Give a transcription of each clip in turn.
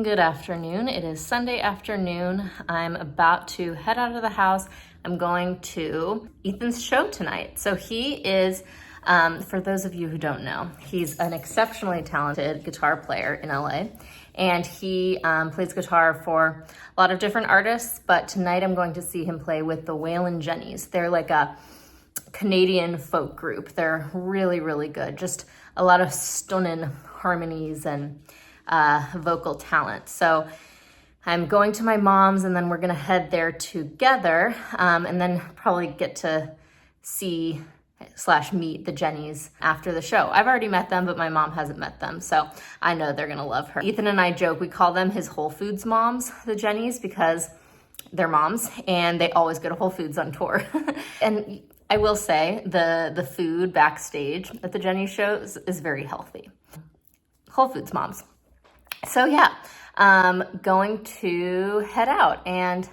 Good afternoon. It is Sunday afternoon. I'm about to head out of the house. I'm going to Ethan's show tonight. So he is, for those of you who don't know, he's an exceptionally talented guitar player in LA. And he plays guitar for a lot of different artists, but tonight I'm going to see him play with the Waylon Jennys. They're like a Canadian folk group. They're really, really good. Just a lot of stunning harmonies and vocal talent. So I'm going to my mom's and then we're gonna head there together and then probably get to see / meet the Jennys after the show. I've already met them, but my mom hasn't met them, so I know they're gonna love her. Ethan and I joke, we call them his Whole Foods moms, the Jennys, because they're moms and they always go to Whole Foods on tour. And I will say the food backstage at the Jennys shows is very healthy. Whole Foods moms. So yeah, going to head out and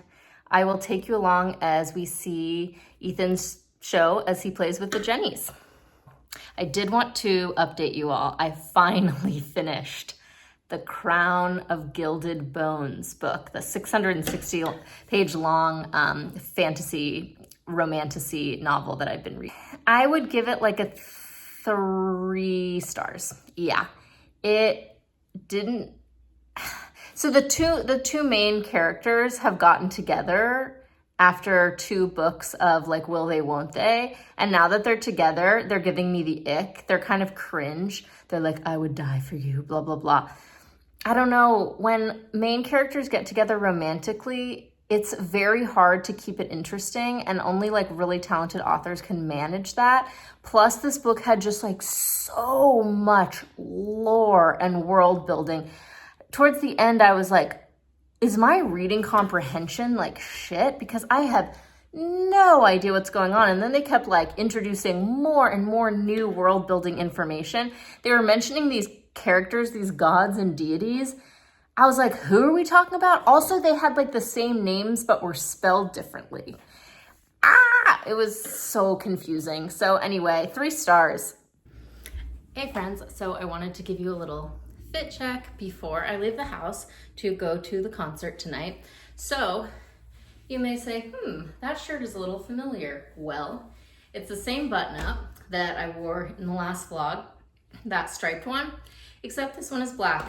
I will take you along as we see Ethan's show as he plays with the Jennys. I did want to update you all. I finally finished the Crown of Gilded Bones book, the 660 page long fantasy romantasy novel that I've been reading. I would give it like a 3 stars. Yeah, it didn't. So the two main characters have gotten together after 2 books of like will they, won't they? And now that they're together, they're giving me the ick. They're kind of cringe. They're like, I would die for you, blah, blah, blah. I don't know. When main characters get together romantically, it's very hard to keep it interesting and only like really talented authors can manage that. Plus this book had just like so much lore and world building. Towards the end, I was like, is my reading comprehension like shit? Because I have no idea what's going on. And then they kept like introducing more and more new world building information. They were mentioning these characters, these gods and deities. I was like, who are we talking about? Also, they had like the same names, but were spelled differently. It was so confusing. So anyway, 3 stars. Hey friends, so I wanted to give you a little fit check before I leave the house to go to the concert tonight. So you may say, that shirt is a little familiar. Well, it's the same button up that I wore in the last vlog, that striped one, except this one is black.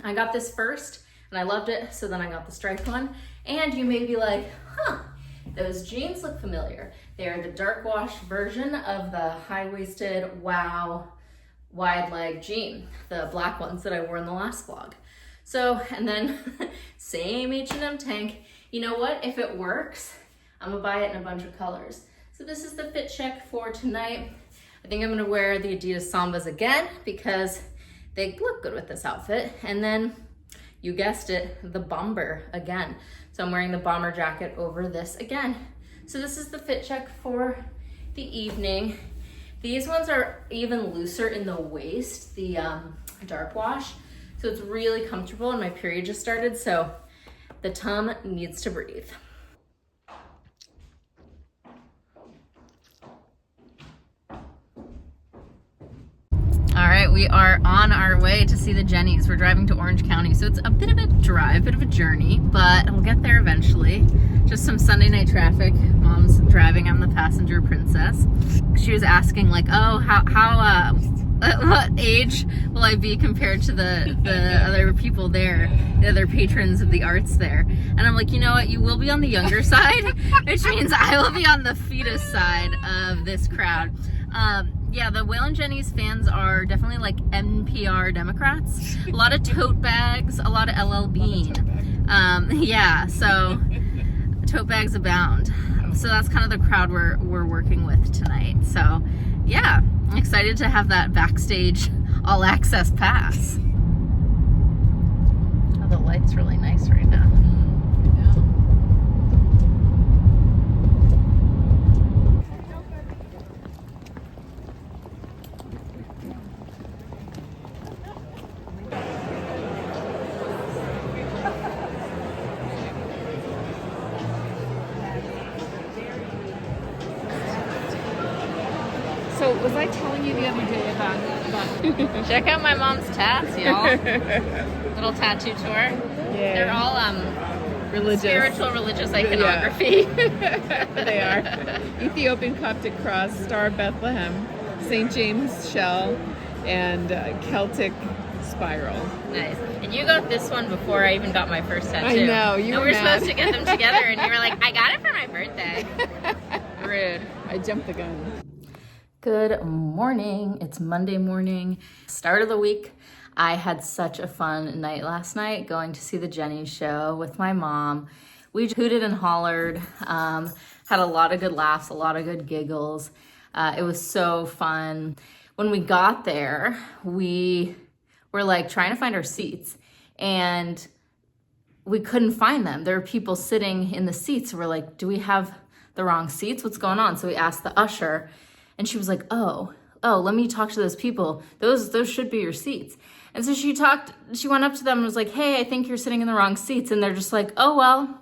I got this first and I loved it, so then I got the striped one. And you may be like, those jeans look familiar. They're the dark wash version of the high-waisted Wow wide leg jean, the black ones that I wore in the last vlog. So, and then same H&M tank. You know what? If it works, I'm gonna buy it in a bunch of colors. So this is the fit check for tonight. I think I'm gonna wear the Adidas Sambas again because they look good with this outfit. And then, you guessed it, the bomber again. So I'm wearing the bomber jacket over this again. So this is the fit check for the evening. These ones are even looser in the waist, the dark wash. So it's really comfortable, and my period just started, so the tum needs to breathe. All right, we are on our way to see the Jennys. We're driving to Orange County, so it's a bit of a drive, bit of a journey, but we'll get there eventually. Just some Sunday night traffic. Mom's driving, I'm the passenger princess. She was asking like, oh, what age will I be compared to the other people there, the other patrons of the arts there? And I'm like, you know what, you will be on the younger side, which means I will be on the fetus side of this crowd. Yeah, the Waylon Jennys fans are definitely like NPR Democrats. A lot of tote bags, a lot of LL Bean. Yeah, so tote bags abound. So that's kind of the crowd we're working with tonight. So yeah, I'm excited to have that backstage all access pass. Oh, the light's really nice right now. So was I telling you the other day about Check out my mom's tats, y'all. little tattoo tour. Yeah. They're all Religious. spiritual, religious iconography. They are. Ethiopian Coptic cross, Star of Bethlehem, St. James shell, and Celtic spiral. Nice. And you got this one before I even got my first tattoo. I know, you and were we were mad. supposed to get them together, and you were like, I got it for my birthday. Rude. I jumped the gun. Good morning. It's Monday morning, start of the week. I had such a fun night last night going to see the Jenny show with my mom. We hooted and hollered, had a lot of good laughs, a lot of good giggles. It was so fun. When we got there, we were like trying to find our seats and we couldn't find them. There were people sitting in the seats. We're like, do we have the wrong seats? What's going on? So we asked the usher and she was like, oh, let me talk to those people. Those should be your seats. And so she went up to them and was like, hey, I think you're sitting in the wrong seats. And they're just like, oh, well.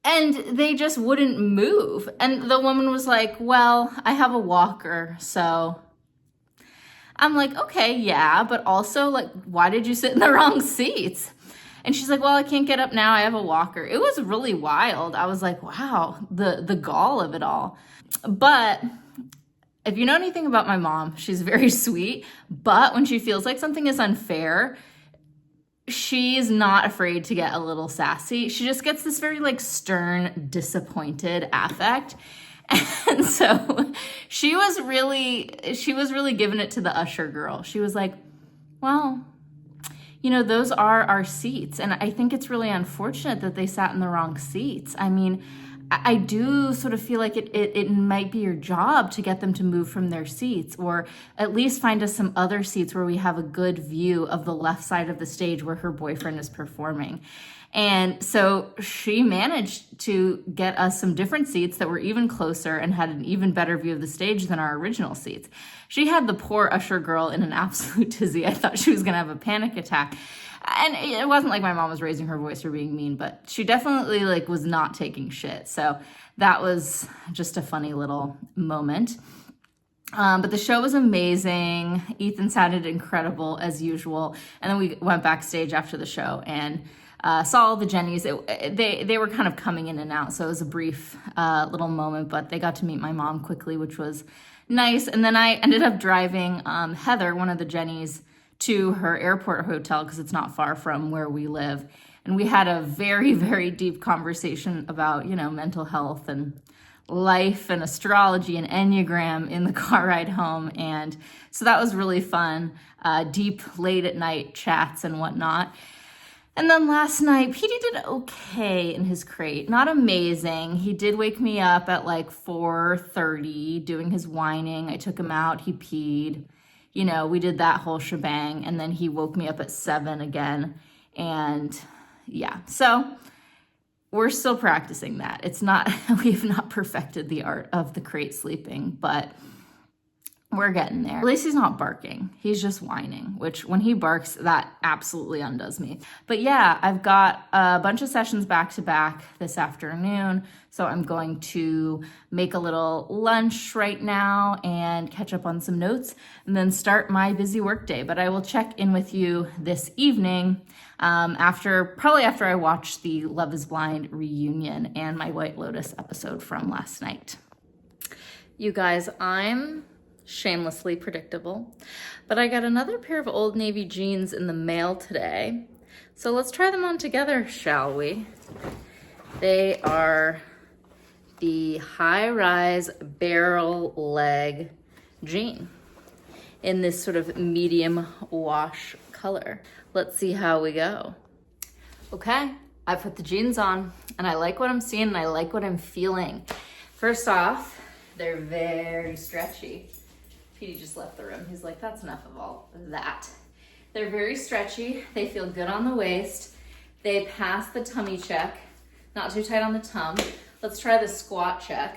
And they just wouldn't move. And the woman was like, well, I have a walker, so. I'm like, okay, yeah, but also, like, why did you sit in the wrong seats? And she's like, well, I can't get up now. I have a walker. It was really wild. I was like, wow, the gall of it all. But if you know anything about my mom, she's very sweet. But when she feels like something is unfair, she's not afraid to get a little sassy. She just gets this very like stern, disappointed affect. And so she was really giving it to the usher girl. She was like, well, you know, those are our seats. And I think it's really unfortunate that they sat in the wrong seats. I mean, I do sort of feel like it might be your job to get them to move from their seats, or at least find us some other seats where we have a good view of the left side of the stage where her boyfriend is performing. And so she managed to get us some different seats that were even closer and had an even better view of the stage than our original seats. She had the poor usher girl in an absolute tizzy. I thought she was going to have a panic attack. And it wasn't like my mom was raising her voice or being mean, but she definitely like was not taking shit. So that was just a funny little moment. But the show was amazing. Ethan sounded incredible as usual. And then we went backstage after the show and saw all the Jennies. They were kind of coming in and out, so it was a brief little moment, but they got to meet my mom quickly, which was nice. And then I ended up driving Heather, one of the Jennies, to her airport hotel because it's not far from where we live. And we had a very, very deep conversation about, you know, mental health and life and astrology and Enneagram in the car ride home. And so that was really fun. Deep, late at night chats and whatnot. And then last night, Petey did okay in his crate. Not amazing. He did wake me up at like 4:30 doing his whining. I took him out. He peed. You know, we did that whole shebang. And then he woke me up at 7 again. And yeah, so we're still practicing that. It's not, we've not perfected the art of the crate sleeping, but we're getting there. At least he's not barking. He's just whining, which when he barks, that absolutely undoes me. But yeah, I've got a bunch of sessions back to back this afternoon. So I'm going to make a little lunch right now and catch up on some notes and then start my busy work day. But I will check in with you this evening probably after I watch the Love is Blind reunion and my White Lotus episode from last night. You guys, I'm shamelessly predictable, but I got another pair of Old Navy jeans in the mail today. So let's try them on together, shall we? They are the high-rise barrel leg jean in this sort of medium wash color. Let's see how we go. Okay, I put the jeans on and I like what I'm seeing and I like what I'm feeling. First off, they're very stretchy. Petey just left the room. He's like, that's enough of all that. They're very stretchy. They feel good on the waist. They pass the tummy check. Not too tight on the tum. Let's try the squat check.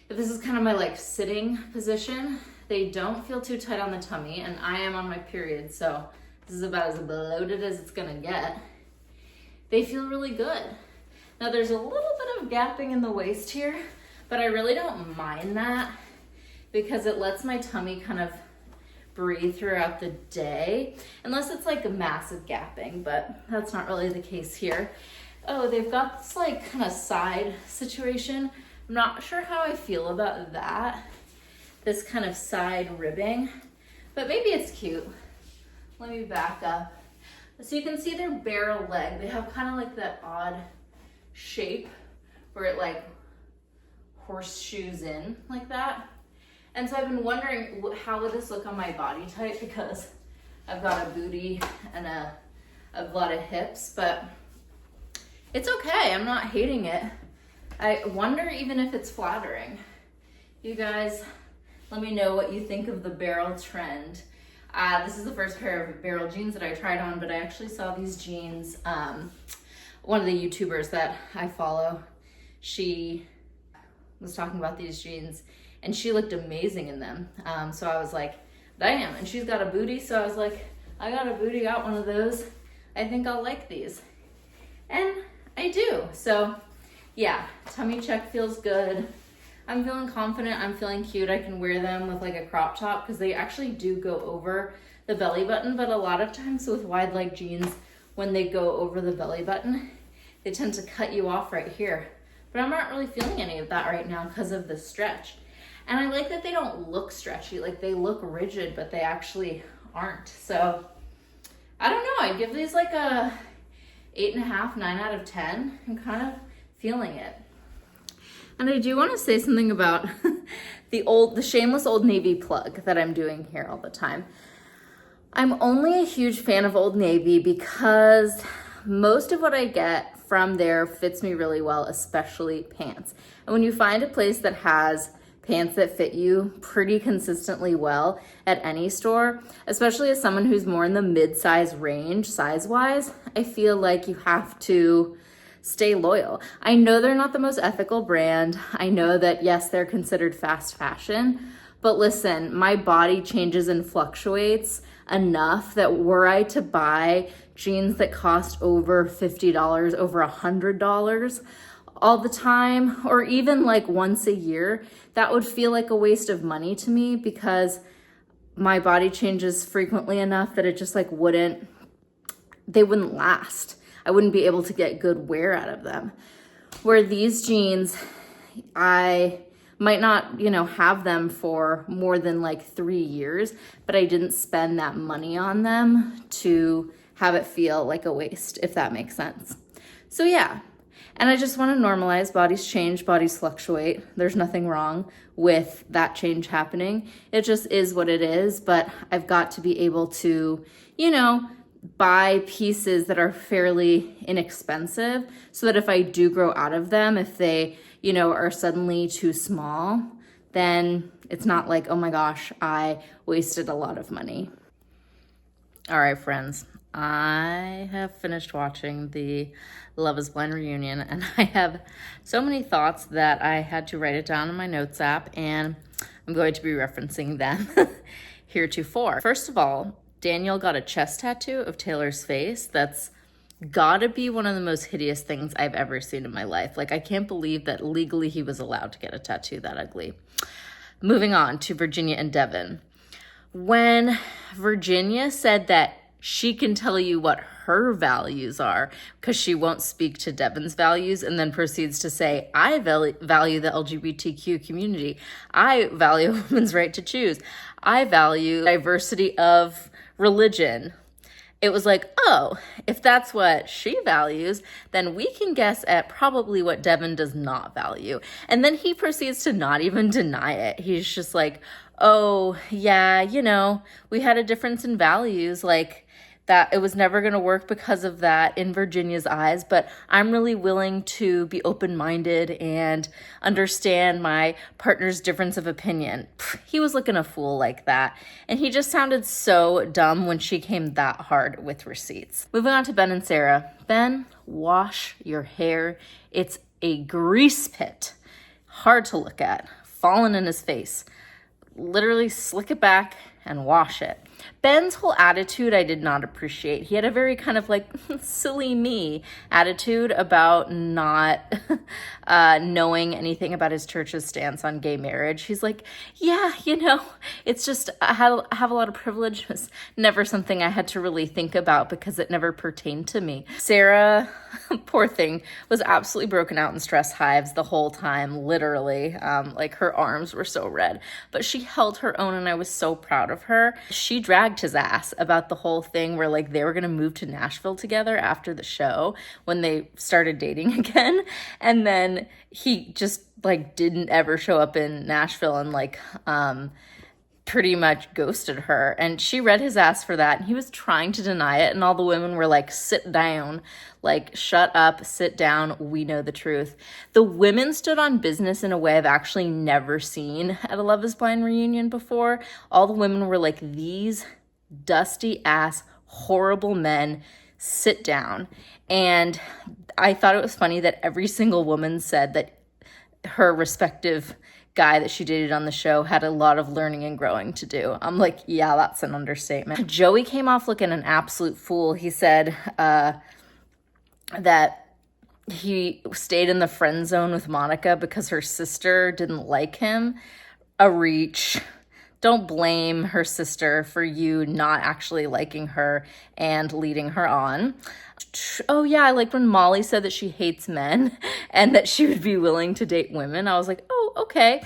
If this is kind of my like sitting position, they don't feel too tight on the tummy, and I am on my period, so this is about as bloated as it's gonna get. They feel really good. Now there's a little bit of gapping in the waist here, but I really don't mind that because it lets my tummy kind of breathe throughout the day, unless it's like a massive gapping, but that's not really the case here. Oh, they've got this like kind of side situation. I'm not sure how I feel about that, this kind of side ribbing, but maybe it's cute. Let me back up. So you can see their barrel leg. They have kind of like that odd shape where it like horseshoes in like that. And so I've been wondering how would this look on my body type, because I've got a booty and a lot of hips, but it's okay. I'm not hating it. I wonder even if it's flattering. You guys, let me know what you think of the barrel trend. This is the first pair of barrel jeans that I tried on, but I actually saw these jeans. One of the YouTubers that I follow, she was talking about these jeans and she looked amazing in them. So I was like, damn, and she's got a booty. So I was like, I got a booty, got one of those. I think I'll like these. And I do. So yeah, tummy check feels good. I'm feeling confident, I'm feeling cute. I can wear them with like a crop top because they actually do go over the belly button, but a lot of times with wide leg jeans, when they go over the belly button, they tend to cut you off right here. But I'm not really feeling any of that right now because of the stretch. And I like that they don't look stretchy, like they look rigid, but they actually aren't. So I don't know, I'd give these like a 8.5, 9 out of 10. I'm kind of feeling it. And I do want to say something about the shameless Old Navy plug that I'm doing here all the time. I'm only a huge fan of Old Navy because most of what I get from there fits me really well, especially pants. And when you find a place that has pants that fit you pretty consistently well at any store, especially as someone who's more in the mid-size range size-wise, I feel like you have to stay loyal. I know they're not the most ethical brand. I know that, yes, they're considered fast fashion, but listen, my body changes and fluctuates enough that were I to buy jeans that cost over $50, over $100 all the time, or even like once a year, that would feel like a waste of money to me because my body changes frequently enough that it just like they wouldn't last. I wouldn't be able to get good wear out of them. Where these jeans, I might not, have them for more than like 3 years, but I didn't spend that money on them to have it feel like a waste, if that makes sense. So yeah, and I just want to normalize bodies change, bodies fluctuate. There's nothing wrong with that change happening. It just is what it is, but I've got to be able to, buy pieces that are fairly inexpensive so that if I do grow out of them, if they, are suddenly too small, then it's not like, oh my gosh, I wasted a lot of money. All right, friends, I have finished watching the Love is Blind reunion and I have so many thoughts that I had to write it down in my notes app, and I'm going to be referencing them heretofore. First of all, Daniel got a chest tattoo of Taylor's face. That's gotta be one of the most hideous things I've ever seen in my life. Like, I can't believe that legally he was allowed to get a tattoo that ugly. Moving on to Virginia and Devin. When Virginia said that she can tell you what her values are because she won't speak to Devin's values, and then proceeds to say, I value the LGBTQ community. I value a woman's right to choose. I value diversity of religion. It was like, oh, if that's what she values, then we can guess at probably what Devin does not value. And then he proceeds to not even deny it. He's just like, oh, yeah, we had a difference in values, like that it was never going to work because of that in Virginia's eyes, but I'm really willing to be open-minded and understand my partner's difference of opinion. He was looking a fool like that, and he just sounded so dumb when she came that hard with receipts. Moving on to Ben and Sarah. Ben, wash your hair. It's a grease pit. Hard to look at. Fallen in his face. Literally slick it back and wash it. Ben's whole attitude I did not appreciate. He had a very kind of like silly me attitude about not knowing anything about his church's stance on gay marriage. He's like, yeah, it's just I have a lot of privilege. It's never something I had to really think about because it never pertained to me. Sarah, poor thing, was absolutely broken out in stress hives the whole time, literally. Like her arms were so red, but she held her own and I was so proud of her. She dragged his ass about the whole thing where like they were gonna move to Nashville together after the show when they started dating again, and then he just like didn't ever show up in Nashville and like pretty much ghosted her, and she read his ass for that, and he was trying to deny it, and all the women were like, sit down, like shut up, sit down, we know the truth. The women stood on business in a way I've actually never seen at a Love is Blind reunion before. All the women were like, these dusty ass horrible men, sit down. And I thought it was funny that every single woman said that her respective guy that she dated on the show had a lot of learning and growing to do. I'm like, yeah, that's an understatement. Joey came off looking an absolute fool. He said that he stayed in the friend zone with Monica because her sister didn't like him. A reach. Don't blame her sister for you not actually liking her and leading her on. Oh yeah, I liked when Molly said that she hates men and that she would be willing to date women. I was like, oh, okay.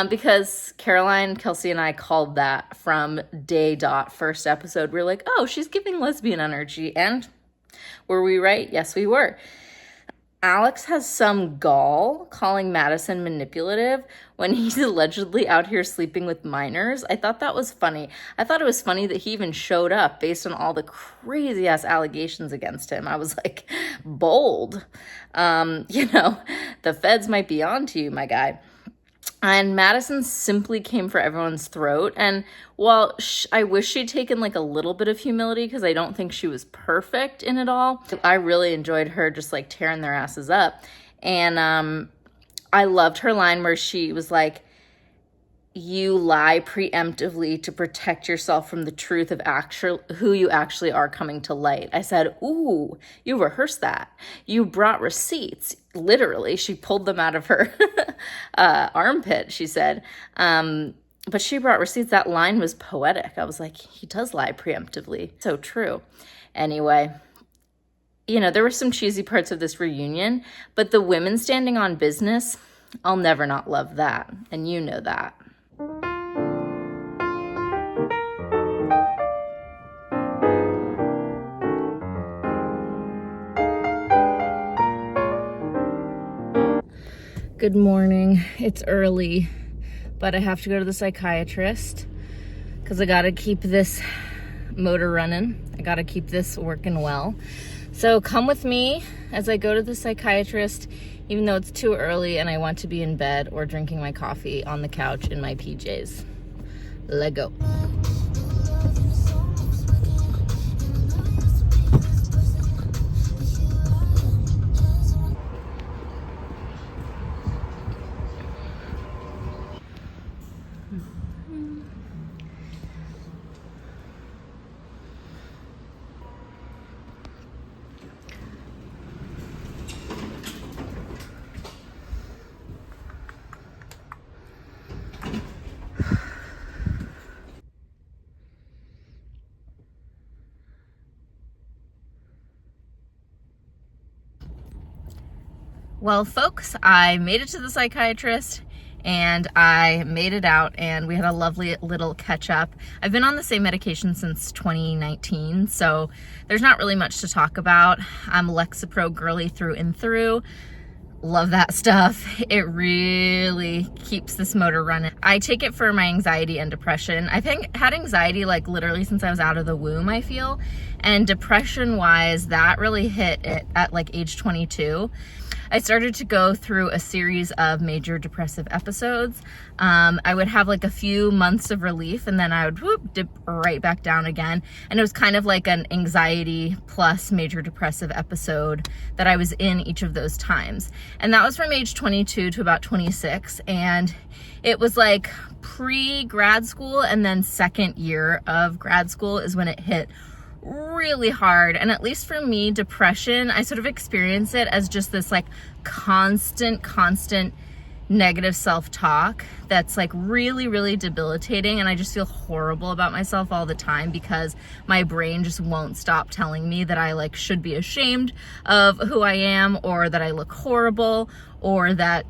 Because Caroline, Kelsey, and I called that from day dot first episode. We were like, oh, she's giving lesbian energy. And were we right? Yes, we were. Alex has some gall calling Madison manipulative when he's allegedly out here sleeping with minors. I thought that was funny. I thought it was funny that he even showed up based on all the crazy ass allegations against him. I was like, bold. The feds might be on to you, my guy. And Madison simply came for everyone's throat. And while I wish she'd taken like a little bit of humility because I don't think she was perfect in it all, I really enjoyed her just like tearing their asses up. And I loved her line where she was like, you lie preemptively to protect yourself from the truth of who you actually are coming to light. I said, ooh, you rehearsed that. You brought receipts. Literally, she pulled them out of her armpit, she said. But she brought receipts. That line was poetic. I was like, he does lie preemptively. So true. Anyway, there were some cheesy parts of this reunion, but the women standing on business, I'll never not love that. And you know that. Good morning. It's early, but I have to go to the psychiatrist because I got to keep this motor running. I got to keep this working well. So come with me as I go to the psychiatrist, even though it's too early and I want to be in bed or drinking my coffee on the couch in my PJs. Let go. Well, folks, I made it to the psychiatrist and I made it out and we had a lovely little catch up. I've been on the same medication since 2019, so there's not really much to talk about. I'm Lexapro girly through and through. Love that stuff. It really keeps this motor running. I take it for my anxiety and depression. I've had anxiety like literally since I was out of the womb, I feel. And depression wise, that really hit it at like age 22. I started to go through a series of major depressive episodes. I would have like a few months of relief, and then I would dip right back down again. And it was kind of like an anxiety plus major depressive episode that I was in each of those times. And that was from age 22 to about 26. And it was like pre-grad school, and then second year of grad school is when it hit really hard. And at least for me, depression, I sort of experience it as just this like constant negative self-talk that's like really debilitating, and I just feel horrible about myself all the time because my brain just won't stop telling me that I like should be ashamed of who I am, or that I look horrible, or that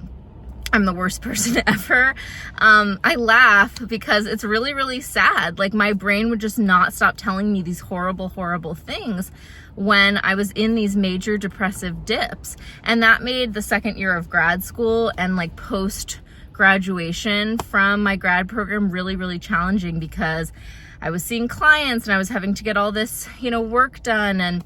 I'm the worst person ever. I laugh because it's really sad. Like my brain would just not stop telling me these horrible things when I was in these major depressive dips. And that made the second year of grad school and like post graduation from my grad program really challenging, because I was seeing clients and I was having to get all this, work done. And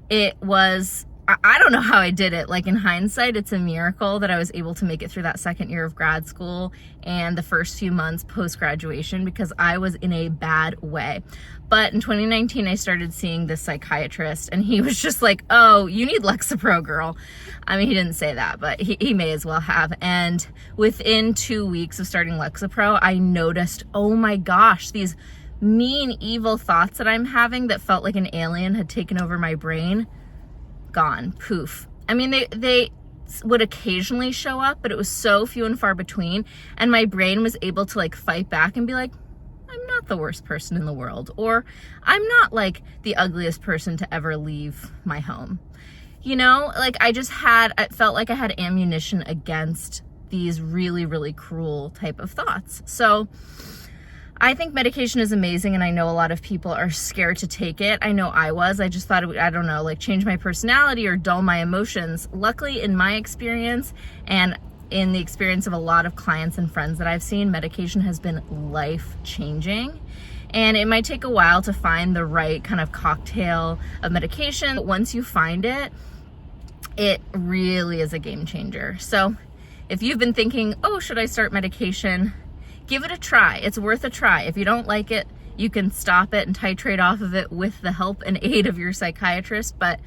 it was, I don't know how I did it. Like in hindsight, it's a miracle that I was able to make it through that second year of grad school and the first few months post-graduation, because I was in a bad way. But in 2019, I started seeing this psychiatrist, and he was just like, oh, you need Lexapro, girl. I mean, he didn't say that, but he may as well have. And within 2 weeks of starting Lexapro, I noticed, oh my gosh, these mean, evil thoughts that I'm having that felt like an alien had taken over my brain, gone, poof. I mean, they would occasionally show up, but it was so few and far between, and my brain was able to like fight back and be like, I'm not the worst person in the world, or I'm not like the ugliest person to ever leave my home. Like I felt like I had ammunition against these really cruel type of thoughts. So I think medication is amazing, and I know a lot of people are scared to take it. I know I was. I just thought it would, I don't know, like change my personality or dull my emotions. Luckily, in my experience and in the experience of a lot of clients and friends that I've seen, medication has been life-changing. And it might take a while to find the right kind of cocktail of medication. But once you find it, it really is a game changer. So if you've been thinking, oh, should I start medication? Give it a try. It's worth a try. If you don't like it, you can stop it and titrate off of it with the help and aid of your psychiatrist, but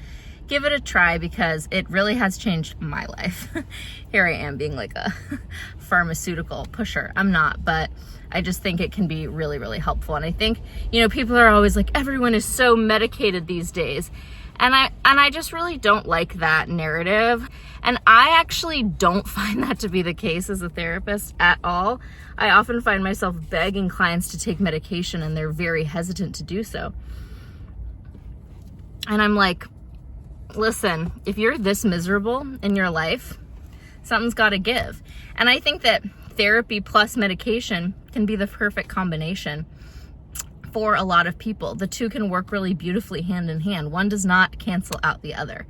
give it a try because it really has changed my life. Here I am being like a pharmaceutical pusher. I'm not, but I just think it can be really helpful. And I think, people are always like, everyone is so medicated these days. And I just really don't like that narrative. And I actually don't find that to be the case as a therapist at all. I often find myself begging clients to take medication, and they're very hesitant to do so. And I'm like, listen, if you're this miserable in your life, something's got to give. And I think that therapy plus medication can be the perfect combination for a lot of people. The two can work really beautifully hand in hand. One does not cancel out the other.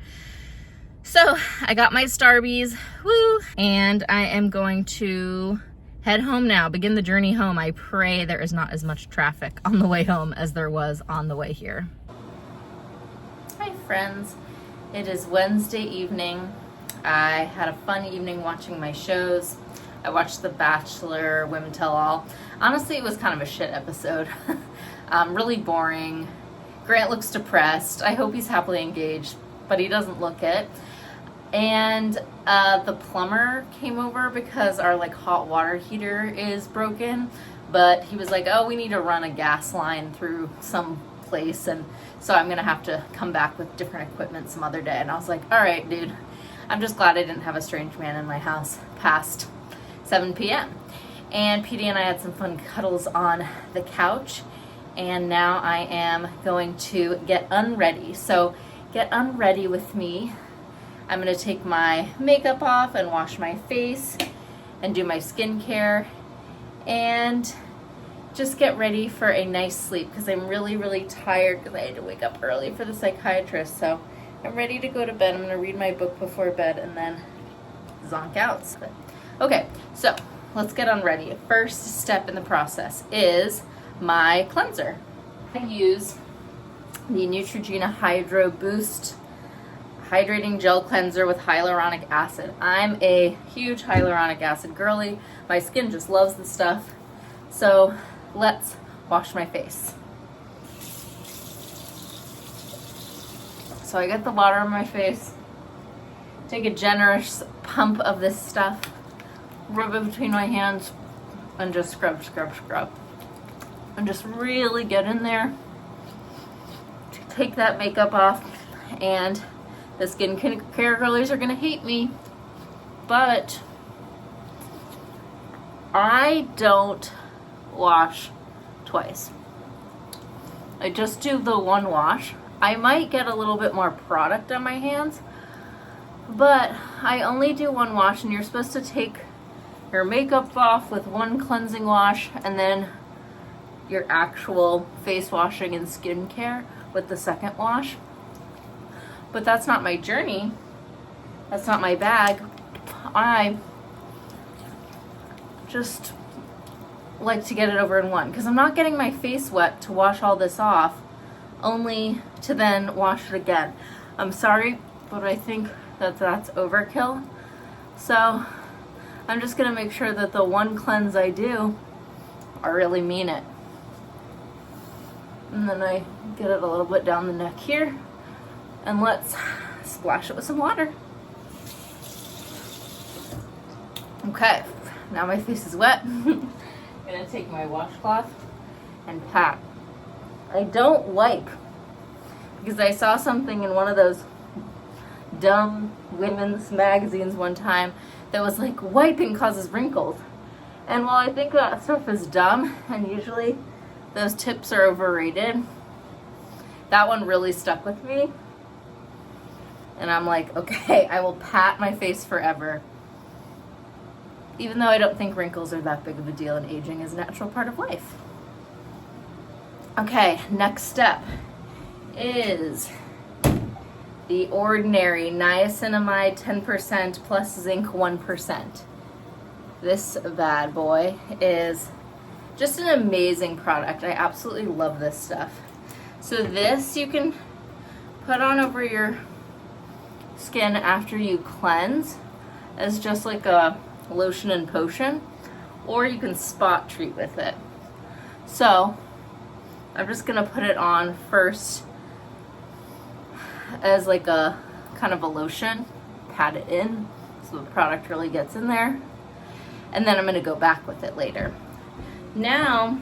So I got my Starbies, woo, and I am going to head home now, begin the journey home. I pray there is not as much traffic on the way home as there was on the way here. Hi friends, it is Wednesday evening. I had a fun evening watching my shows. I watched The Bachelor, Women Tell All. Honestly, it was kind of a shit episode. Really boring. Grant looks depressed. I hope he's happily engaged, but he doesn't look it. And the plumber came over because our like hot water heater is broken, but he was like, oh, we need to run a gas line through some place, and so I'm gonna have to come back with different equipment some other day. And I was like, all right, dude, I'm just glad I didn't have a strange man in my house past 7 p.m. And PD and I had some fun cuddles on the couch, and now I am going to get unready. So get unready with me. I'm gonna take my makeup off and wash my face and do my skincare and just get ready for a nice sleep because I'm really tired because I had to wake up early for the psychiatrist. So I'm ready to go to bed. I'm gonna read my book before bed and then zonk out. Okay, so let's get unready. First step in the process is my cleanser. I use the Neutrogena Hydro Boost Hydrating Gel Cleanser with Hyaluronic Acid. I'm a huge hyaluronic acid girly. My skin just loves the stuff. So let's wash my face. So I get the water on my face, take a generous pump of this stuff, rub it between my hands, and just scrub, scrub, scrub. And just really get in there to take that makeup off. And the skincare girlies are gonna hate me, but I don't wash twice. I just do the one wash. I might get a little bit more product on my hands, but I only do one wash, and you're supposed to take your makeup off with one cleansing wash and then your actual face washing and skincare with the second wash. But that's not my journey. That's not my bag. I just like to get it over in one because I'm not getting my face wet to wash all this off only to then wash it again. I'm sorry, but I think that that's overkill. So I'm just gonna make sure that the one cleanse I do, I really mean it. And then I get it a little bit down the neck here, and let's splash it with some water. Okay, now my face is wet. I'm gonna take my washcloth and pat. I don't wipe because I saw something in one of those dumb women's magazines one time that was like, wiping causes wrinkles. And while I think that stuff is dumb, and usually those tips are overrated, that one really stuck with me. And I'm like, okay, I will pat my face forever. Even though I don't think wrinkles are that big of a deal and aging is a natural part of life. Okay, next step is the Ordinary Niacinamide 10% plus zinc 1%. This bad boy is just an amazing product. I absolutely love this stuff. So this you can put on over your skin after you cleanse as just like a lotion and potion, or you can spot treat with it. So I'm just gonna put it on first as like a kind of a lotion, pat it in so the product really gets in there, and then I'm gonna go back with it later. Now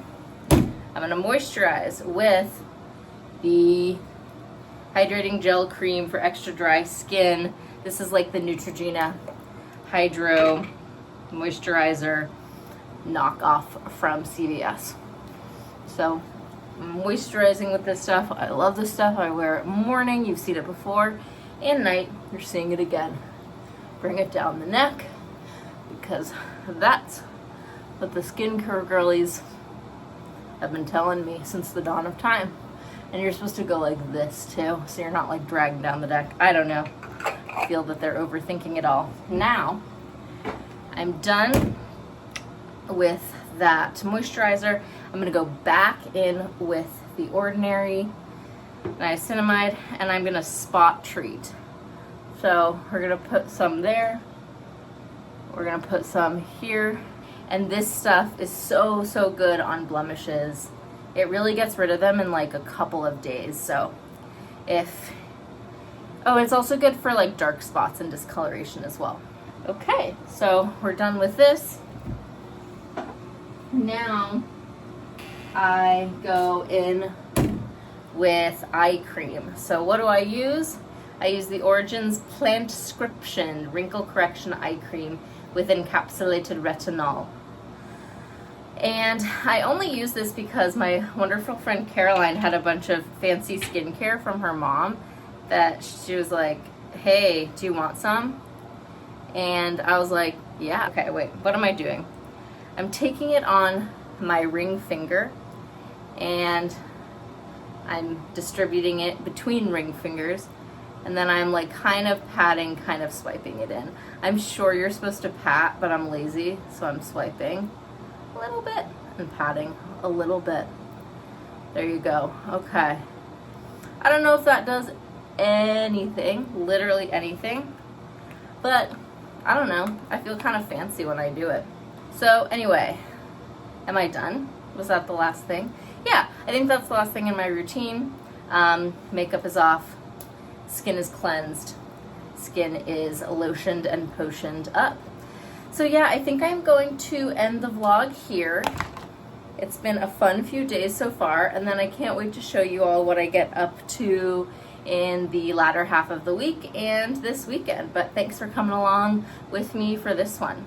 I'm gonna moisturize with the Hydrating Gel Cream for extra dry skin. This is like the Neutrogena Hydro Moisturizer knockoff from CVS. So I'm moisturizing with this stuff. I love this stuff. I wear it morning, you've seen it before, and night, you're seeing it again. Bring it down the neck because that's what the skincare girlies have been telling me since the dawn of time. And you're supposed to go like this too, so you're not like dragging down the neck. I don't know. I feel that they're overthinking it all. Now, I'm done with that moisturizer. I'm gonna go back in with the Ordinary Niacinamide, and I'm gonna spot treat. So we're gonna put some there. We're gonna put some here. And this stuff is so, so good on blemishes. It really gets rid of them in like a couple of days. So it's also good for like dark spots and discoloration as well. Okay, so we're done with this. Now I go in with eye cream. So what do I use? I use the Origins Plantscription Wrinkle Correction Eye Cream with encapsulated retinol. And I only use this because my wonderful friend Caroline had a bunch of fancy skincare from her mom that she was like, hey, do you want some? And I was like, yeah. Okay, wait, what am I doing? I'm taking it on my ring finger and I'm distributing it between ring fingers, and then I'm like kind of patting, kind of swiping it in. I'm sure you're supposed to pat, but I'm lazy, so I'm swiping a little bit and patting a little bit. There you go. Okay. I don't know if that does anything, literally anything. But I don't know, I feel kind of fancy when I do it. So anyway, am I done? Was that the last thing? Yeah, I think that's the last thing in my routine. Makeup is off, skin is cleansed, skin is lotioned and potioned up. So yeah, I think I'm going to end the vlog here. It's been a fun few days so far, and then I can't wait to show you all what I get up to in the latter half of the week and this weekend. But thanks for coming along with me for this one.